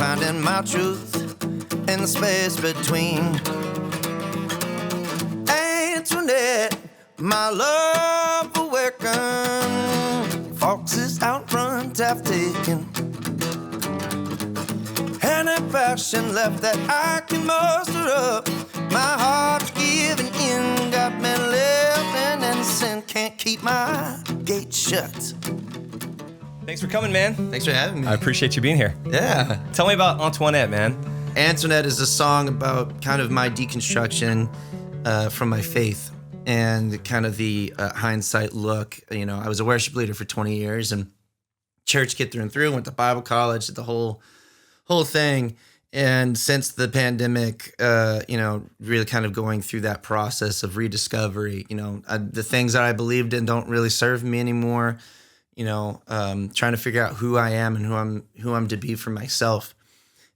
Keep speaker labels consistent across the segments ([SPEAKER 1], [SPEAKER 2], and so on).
[SPEAKER 1] finding my truth in the space between. Antoinette, my love awakened. Foxes out front have taken any passion left that I can muster up. My heart's giving in, got me living in sin. Can't keep my gate shut.
[SPEAKER 2] Thanks for coming, man.
[SPEAKER 1] Thanks for having me.
[SPEAKER 2] I appreciate you being here.
[SPEAKER 1] Yeah.
[SPEAKER 2] Tell me about Antoinette, man.
[SPEAKER 1] Antoinette is a song about kind of my deconstruction from my faith and kind of the hindsight look. You know, I was a worship leader for 20 years and church kid through and through, went to Bible college, did the whole thing. And since the pandemic, you know, really kind of going through that process of rediscovery, you know, the things that I believed in don't really serve me anymore. You know, trying to figure out who I am and who I'm to be for myself.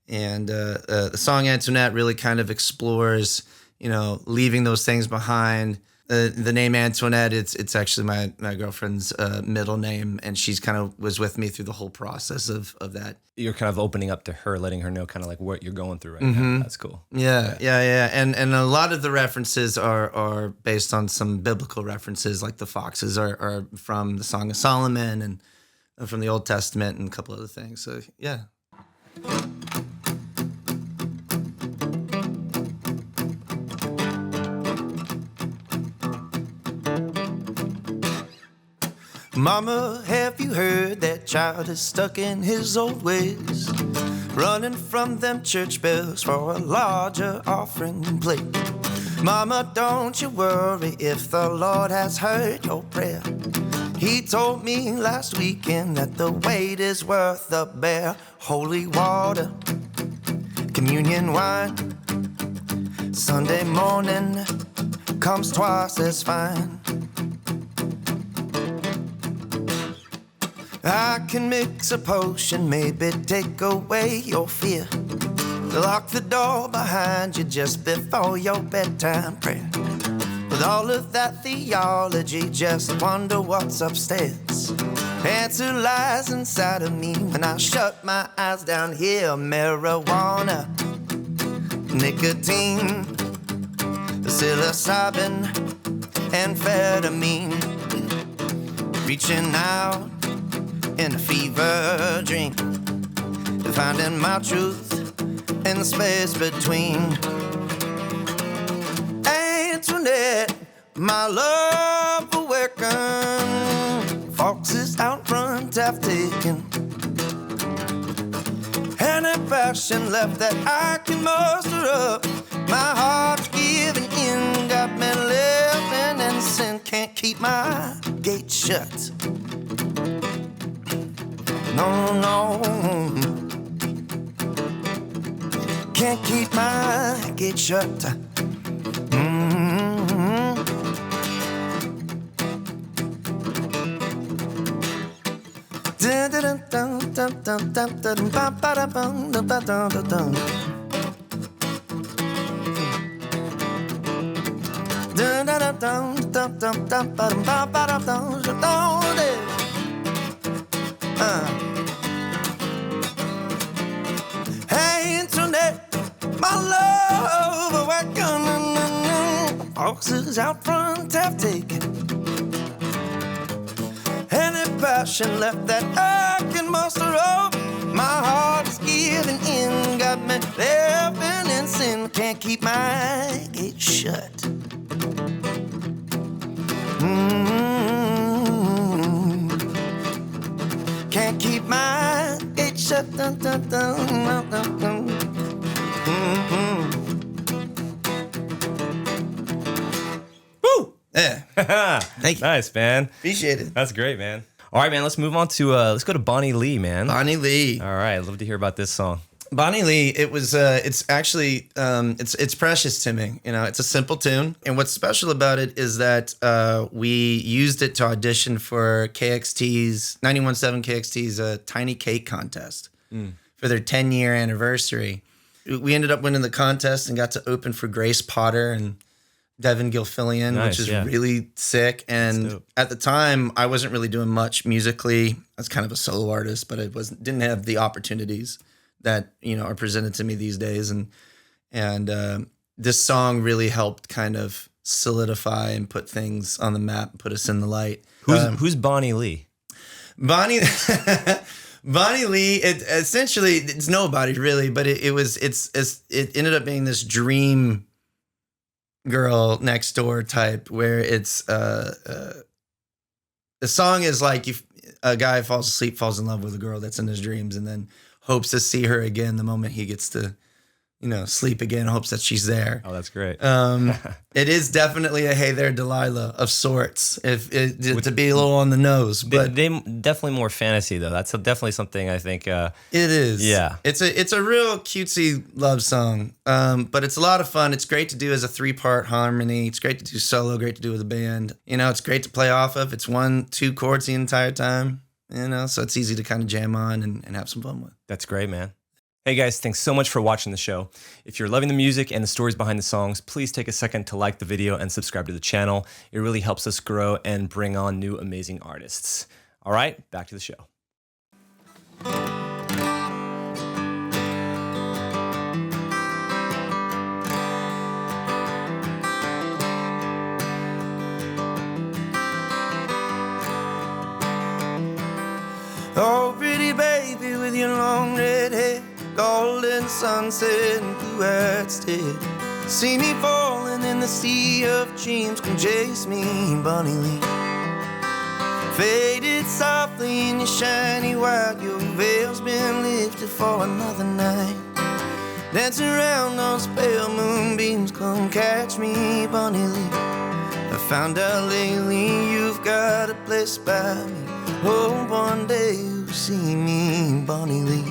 [SPEAKER 1] And the song Antoinette really kind of explores, you know, leaving those things behind. The name Antoinette, it's actually my girlfriend's middle name, and she's kind of was with me through the whole process of that.
[SPEAKER 2] You're kind of opening up to her, letting her know kind of like what you're going through right now. That's cool.
[SPEAKER 1] Yeah. And a lot of the references are based on some biblical references, like the foxes are from the Song of Solomon and from the Old Testament and a couple other things. So yeah. Mama, have you heard that child is stuck in his old ways, running from them church bells for a larger offering plate? Mama, don't you worry if the Lord has heard your prayer. He told me last weekend that the wait is worth the bear. Holy water, communion wine, Sunday morning comes twice as fine. I can mix a potion, maybe take away your fear. Lock the door behind you just before your bedtime prayer. With all of that theology, just wonder what's upstairs. Answer lies inside of me when I shut my eyes down here. Marijuana, nicotine, psilocybin, amphetamine. Reaching out in a fever dream, finding my truth in the space between. Antoinette, my love awakened. Foxes out front have taken any passion left that I can muster up. My heart's giving in, got me living in sin. Can't keep my gate shut. No, can't keep my gate shut. Hey, Antoinette, my love awakening. Foxes out front have taken any passion left that I can muster up. My heart's giving in, got me living in sin. Can't keep my gate shut. Can't keep my gate shut. Dun, dun, dun, dun, dun. Woo! Yeah. Thank you.
[SPEAKER 2] Nice, man.
[SPEAKER 1] Appreciate it.
[SPEAKER 2] That's great, man. All right, man. Let's move on to let's go to Bonnie Lee, man.
[SPEAKER 1] Bonnie Lee.
[SPEAKER 2] All right, I'd love to hear about this song.
[SPEAKER 1] Bonnie Lee, it was it's actually it's precious to me. You know, it's a simple tune, and what's special about it is that we used it to audition for KXT's 91.7 KXT's Tiny Cake contest for their 10-year anniversary. We ended up winning the contest and got to open for Grace Potter and Devin Gilfillian,
[SPEAKER 2] Nice,
[SPEAKER 1] which is
[SPEAKER 2] yeah.
[SPEAKER 1] really sick. And at the time, I wasn't really doing much musically. I was kind of a solo artist, but I didn't have the opportunities that, you know, are presented to me these days. And this song really helped kind of solidify and put things on the map, put us in the light.
[SPEAKER 2] Who's Bonnie Lee?
[SPEAKER 1] Bonnie Bonnie Lee, essentially it's nobody really, but it ended up being this dream girl next door type, where it's the song is like a guy falls asleep, falls in love with a girl that's in his dreams, and then hopes to see her again the moment he gets to, you know, sleep again, hopes that she's there.
[SPEAKER 2] Oh, that's great.
[SPEAKER 1] It is definitely a "Hey There, Delilah" of sorts, to be a little on the nose. But
[SPEAKER 2] they definitely more fantasy though. That's definitely something I think.
[SPEAKER 1] It is.
[SPEAKER 2] Yeah.
[SPEAKER 1] It's a real cutesy love song. But it's a lot of fun. It's great to do as a 3-part harmony. It's great to do solo. Great to do with a band. You know, it's great to play off of. It's 1-2 chords the entire time. You know, so it's easy to kind of jam on and have some fun with.
[SPEAKER 2] That's great, man. Hey guys, thanks so much for watching the show. If you're loving the music and the stories behind the songs, please take a second to like the video and subscribe to the channel. It really helps us grow and bring on new amazing artists. All right, back to the show.
[SPEAKER 1] Oh, pretty baby with your long red hair, golden sunset and blue-eyed stare. See me falling in the sea of dreams, come chase me, Bonnie Lee. Faded softly in your shiny white, your veil's been lifted for another night. Dance around those pale moonbeams, come catch me, Bonnie Lee. I found out lately you've got a place by me. Hope one day you'll see me, Bonnie Lee.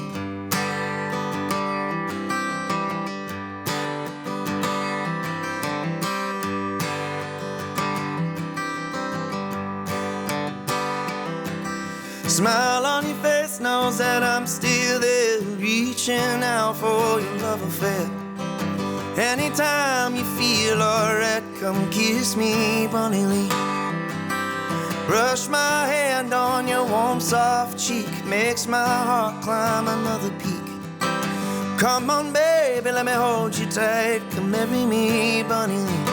[SPEAKER 1] Smile on your face knows that I'm still there, reaching out for your love affair. Anytime you feel alright, come kiss me, Bonnie Lee. Brush my hand on your warm, soft cheek, makes my heart climb another peak. Come on, baby, let me hold you tight, come marry me, Bonnie Lee.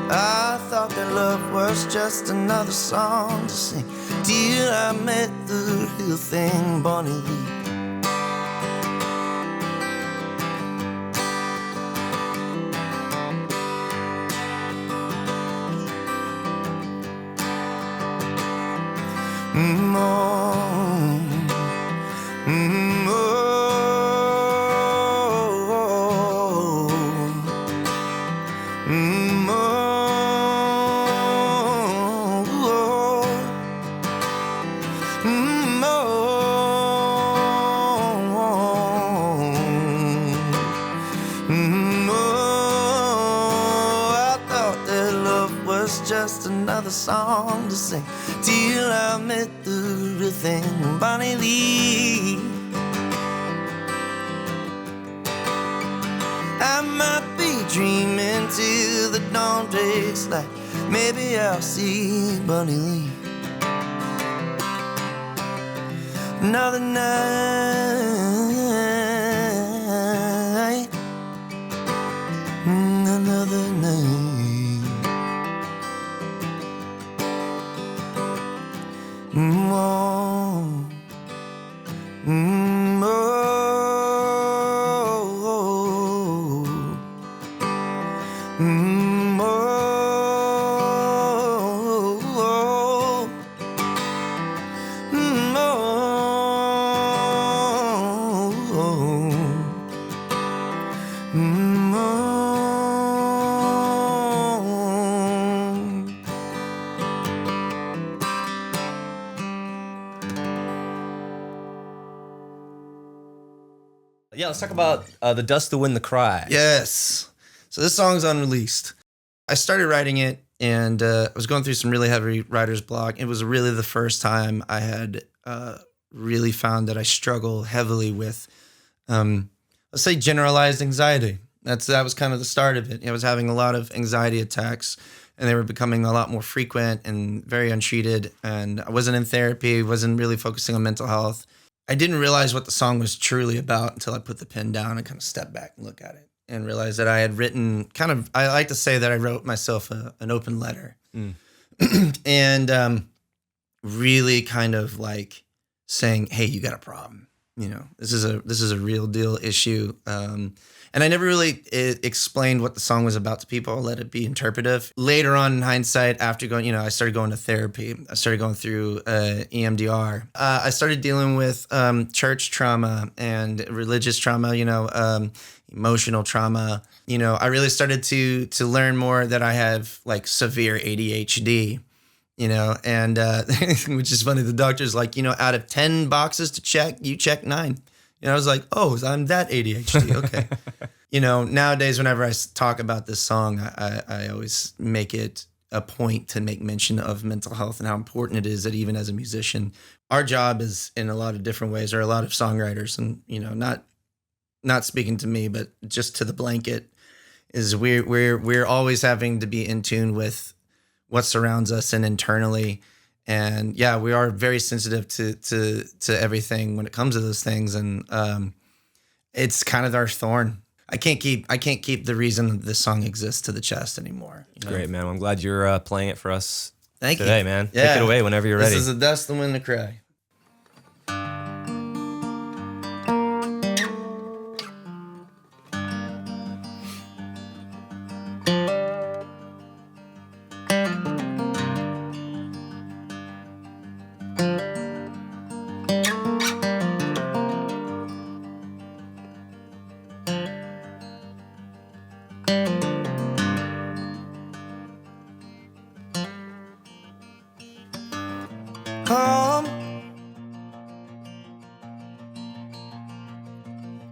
[SPEAKER 1] I thought that love was just another song to sing, till I met the real thing, Bonnie Lee. Just another song to sing, till I met the real thing, Bonnie Lee. I might be dreaming till the dawn breaks light. Maybe I'll see Bonnie Lee. Another night, another night.
[SPEAKER 2] Yeah, let's talk about The Dust, the Wind, the Cry.
[SPEAKER 1] Yes. So this song's unreleased. I started writing it, and I was going through some really heavy writer's block. It was really the first time I had really found that I struggle heavily with, let's say, generalized anxiety. That was kind of the start of it. I was having a lot of anxiety attacks, and they were becoming a lot more frequent and very untreated. And I wasn't in therapy, wasn't really focusing on mental health. I didn't realize what the song was truly about until I put the pen down and kind of stepped back and look at it and realized that I had written I like to say that I wrote myself an open letter and really kind of like saying, hey, you got a problem. You know, this is a real deal issue. And I never really explained what the song was about to people. I let it be interpretive. Later on in hindsight, after going, I started going to therapy. I started going through EMDR. I started dealing with church trauma and religious trauma, emotional trauma. I really started to learn more that I have like severe ADHD, and which is funny. The doctor's like, out of 10 boxes to check, you check 9. I was like, oh, I'm that ADHD. Okay. Nowadays, whenever I talk about this song, I always make it a point to make mention of mental health and how important it is that even as a musician, our job is in a lot of different ways, or a lot of songwriters, and, not speaking to me, but just to the blanket, is we're always having to be in tune with what surrounds us and internally. And yeah, we are very sensitive to everything when it comes to those things. And it's kind of our thorn. I can't keep the reason this song exists to the chest anymore.
[SPEAKER 2] Great, man. Well, I'm glad you're playing it for us
[SPEAKER 1] Thank
[SPEAKER 2] today,
[SPEAKER 1] you.
[SPEAKER 2] man.
[SPEAKER 1] Yeah.
[SPEAKER 2] Take it away whenever you're ready.
[SPEAKER 1] This is the dust, the wind, the cry. Come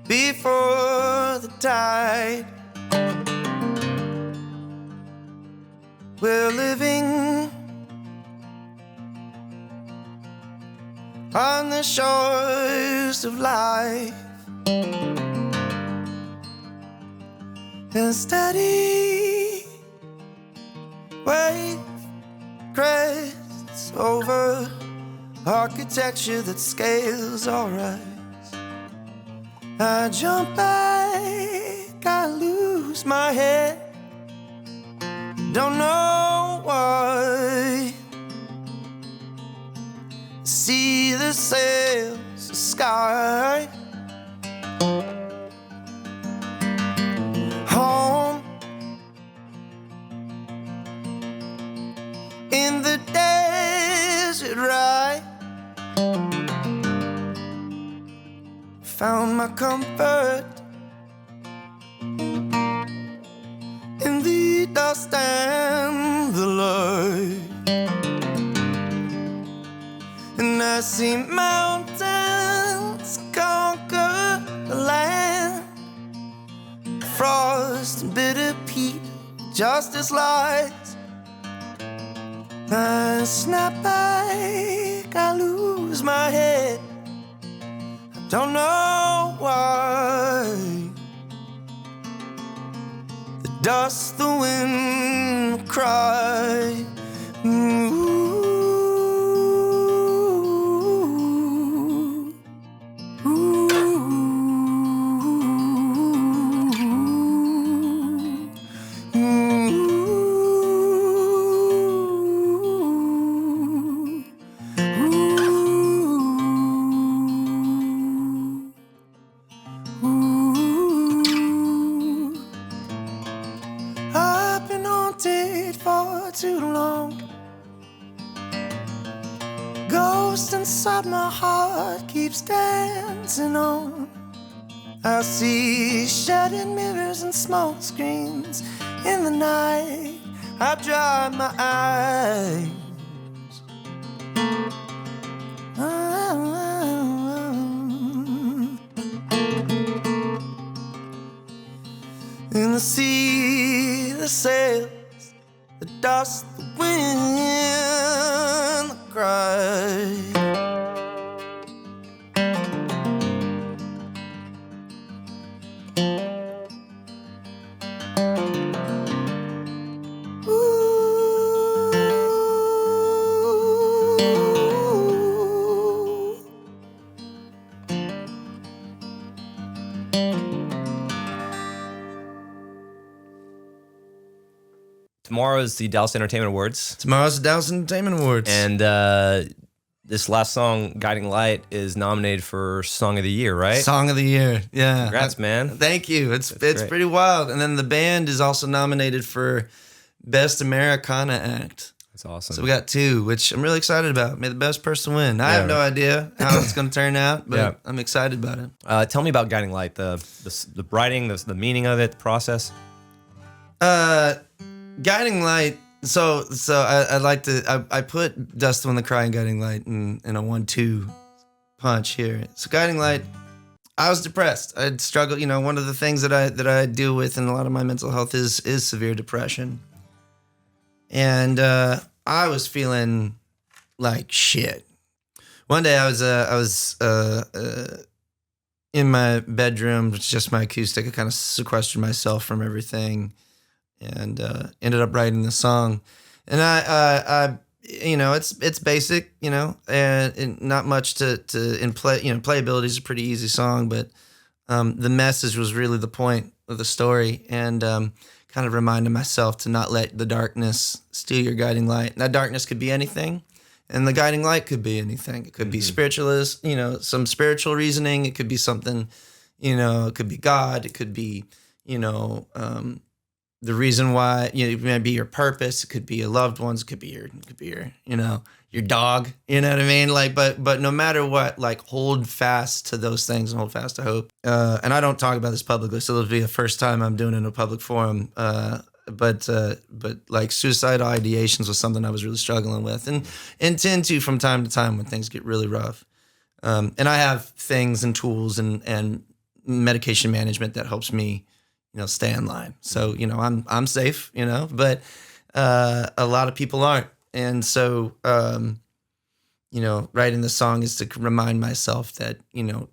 [SPEAKER 1] before the tide. We're living on the shores of life, and steady wave crests over architecture that scales our eyes. I jump back, I lose my head, don't know why. See the sails, the sky. Home in the desert, right? Found my comfort in the dust and the light, and I see mountains conquer the land, frost and bitter peat, just as light. I snap back, I lose my head, don't know why. The dust, the wind, cry. Ooh. I've been haunted for too long. Ghost inside my heart keeps dancing on. I see shattered mirrors and smoke screens in the night. I dry my eyes. In the sea, the sails, the dust, the wind, the cry. Ooh.
[SPEAKER 2] tomorrow is the Dallas Entertainment Awards.
[SPEAKER 1] Tomorrow's the Dallas Entertainment Awards.
[SPEAKER 2] And this last song, Guiding Light, is nominated for Song of the Year, right?
[SPEAKER 1] Song of the Year, yeah.
[SPEAKER 2] Congrats, man.
[SPEAKER 1] Thank you. It's
[SPEAKER 2] great.
[SPEAKER 1] pretty wild. And then the band is also nominated for Best Americana Act.
[SPEAKER 2] That's awesome.
[SPEAKER 1] So we got 2, which I'm really excited about. May the best person win. I have no idea how it's going to turn out, but I'm excited about it.
[SPEAKER 2] Tell me about Guiding Light, the writing, the meaning of it, the process.
[SPEAKER 1] Guiding Light. So I like to I put Dust When the Cry and Guiding Light in a 1-2 punch here. So Guiding Light, I was depressed. I'd struggled. You know, one of the things that I deal with in a lot of my mental health is severe depression, and I was feeling like shit. One day I was in my bedroom, it's just my acoustic. I kind of sequestered myself from everything. And ended up writing the song, and I you know, it's basic, you know, and not much to play. You know, playability is a pretty easy song, but the message was really the point of the story, and kind of reminded myself to not let the darkness steal your guiding light. And that darkness could be anything, and the guiding light could be anything. It could be spiritualist, you know, some spiritual reasoning. It could be something, you know, it could be God. It could be, you know. The reason why, you know, it may be your purpose. It could be your loved ones. It could be your, you know, your dog. You know what I mean? Like, but no matter what, like, hold fast to those things and hold fast to hope. And I don't talk about this publicly, so this will be the first time I'm doing it in a public forum. But like suicidal ideations was something I was really struggling with, and tend to from time to time when things get really rough. And I have things and tools and medication management that helps me, you know, stay in line. So, you know, I'm safe, you know, but a lot of people aren't. And so, you know, writing the song is to remind myself that, you know,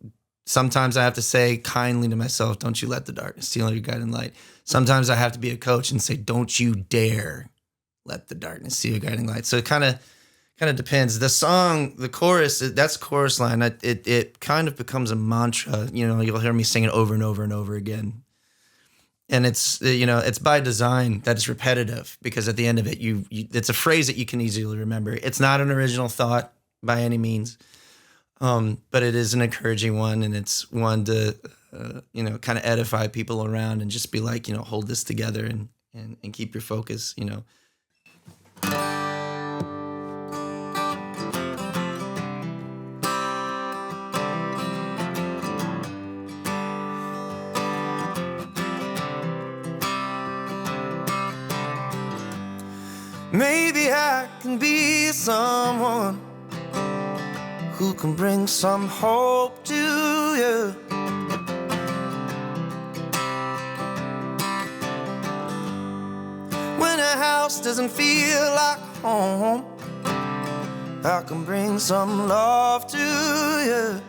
[SPEAKER 1] sometimes I have to say kindly to myself, don't you let the darkness steal your guiding light. Sometimes I have to be a coach and say, don't you dare let the darkness steal your guiding light. So it kind of depends. The song, the chorus, that's the chorus line. It kind of becomes a mantra. You know, you'll hear me sing it over and over and over again. And it's, you know, it's by design that it's repetitive, because at the end of it, it's a phrase that you can easily remember. It's not an original thought by any means, but it is an encouraging one, and it's one to, you know, kind of edify people around and just be like, you know, hold this together and keep your focus, you know. Maybe I can be someone who can bring some hope to you. When a house doesn't feel like home, I can bring some love to you.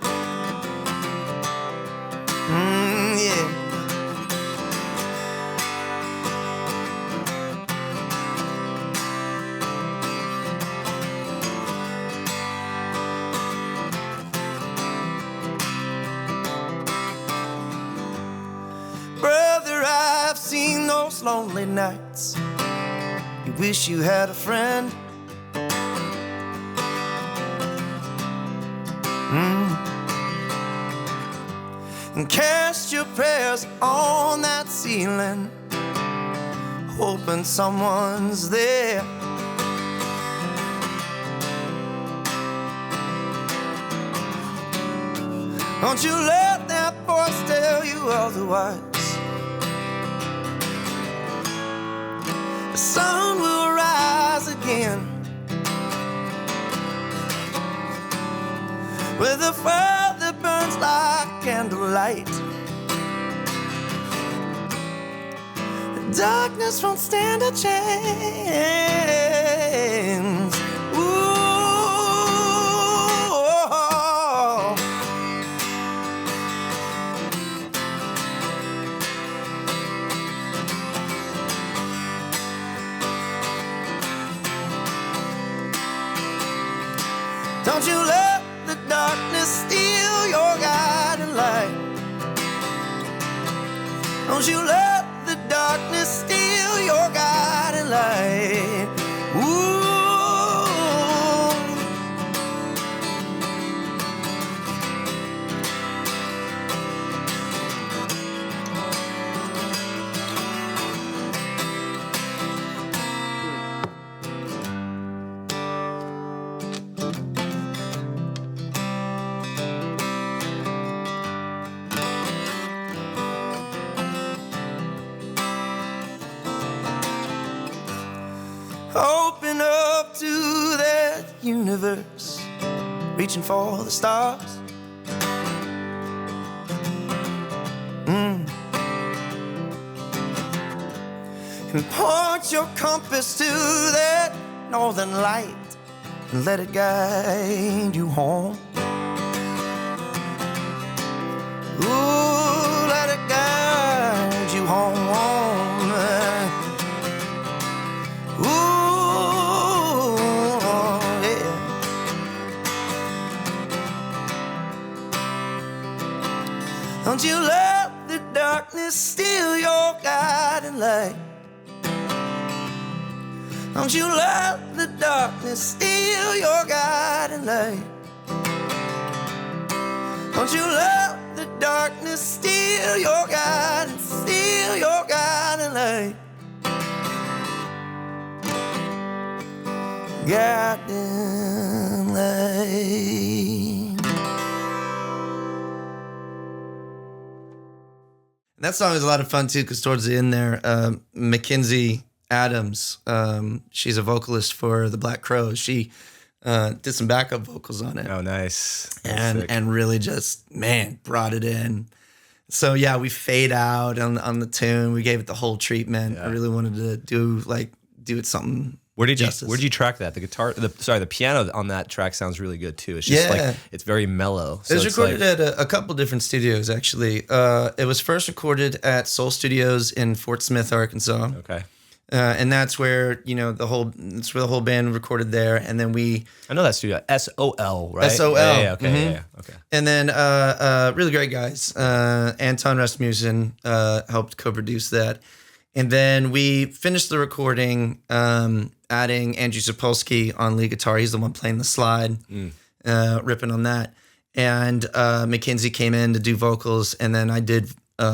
[SPEAKER 1] Yeah. I've seen those lonely nights. You wish you had a friend. And cast your prayers on that ceiling, hoping someone's there. Don't you let that voice tell you otherwise. The sun will rise again with a fire that burns like candlelight. The darkness won't stand a chance. Don't you let the darkness steal your guiding light. Don't you let the darkness steal your guiding light. universe, reaching for the stars. And point your compass to that northern light and let it guide you home. Ooh, let it guide you home. Ooh, yeah. Don't you let the darkness steal your guiding light. Don't you let the darkness steal your guiding light. Don't you let the darkness steal your guiding light. Guiding light. That song is a lot of fun too, because towards the end there, Mackenzie Adams, she's a vocalist for the Black Crowes. She did some backup vocals on it.
[SPEAKER 2] Oh, nice.
[SPEAKER 1] And really just, man, brought it in. So yeah, we fade out on the tune. We gave it the whole treatment. Yeah. I really wanted to do it something.
[SPEAKER 2] Where did you track that? The guitar, the piano on that track sounds really good too. It's just like, it's very mellow.
[SPEAKER 1] So it was recorded at a couple different studios actually. It was first recorded at Soul Studios in Fort Smith, Arkansas.
[SPEAKER 2] Okay.
[SPEAKER 1] And that's where, the whole band recorded there. And then
[SPEAKER 2] I know that studio, SOL, right?
[SPEAKER 1] SOL.
[SPEAKER 2] Yeah, okay,
[SPEAKER 1] mm-hmm.
[SPEAKER 2] yeah, okay.
[SPEAKER 1] And then really great guys. Anton Rasmussen helped co-produce that. And then we finished the recording, adding Andrew Sapolsky on lead guitar. He's the one playing the slide, ripping on that. And Mackenzie came in to do vocals, and then I did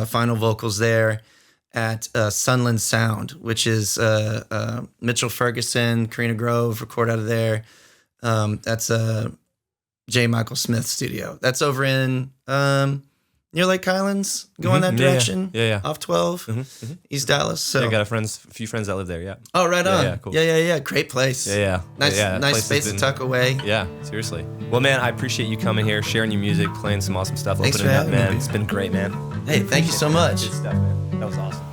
[SPEAKER 1] final vocals there at Sunland Sound, which is Mitchell Ferguson, Karina Grove, record out of there. That's J. Michael Smith's studio. That's over in near Lake Highlands, going that direction.
[SPEAKER 2] Yeah.
[SPEAKER 1] Off 12, East Dallas. So
[SPEAKER 2] I got a few friends that live there. Yeah.
[SPEAKER 1] Oh, right on.
[SPEAKER 2] Yeah, cool.
[SPEAKER 1] Yeah. Great place.
[SPEAKER 2] Yeah.
[SPEAKER 1] Nice space to tuck away.
[SPEAKER 2] Yeah, seriously. Well, man, I appreciate you coming here, sharing your music, playing some awesome stuff.
[SPEAKER 1] Thanks
[SPEAKER 2] opening
[SPEAKER 1] for
[SPEAKER 2] up,
[SPEAKER 1] having
[SPEAKER 2] man.
[SPEAKER 1] me.
[SPEAKER 2] It's been great, man.
[SPEAKER 1] Hey, thank you so much.
[SPEAKER 2] Good stuff, man. That was awesome.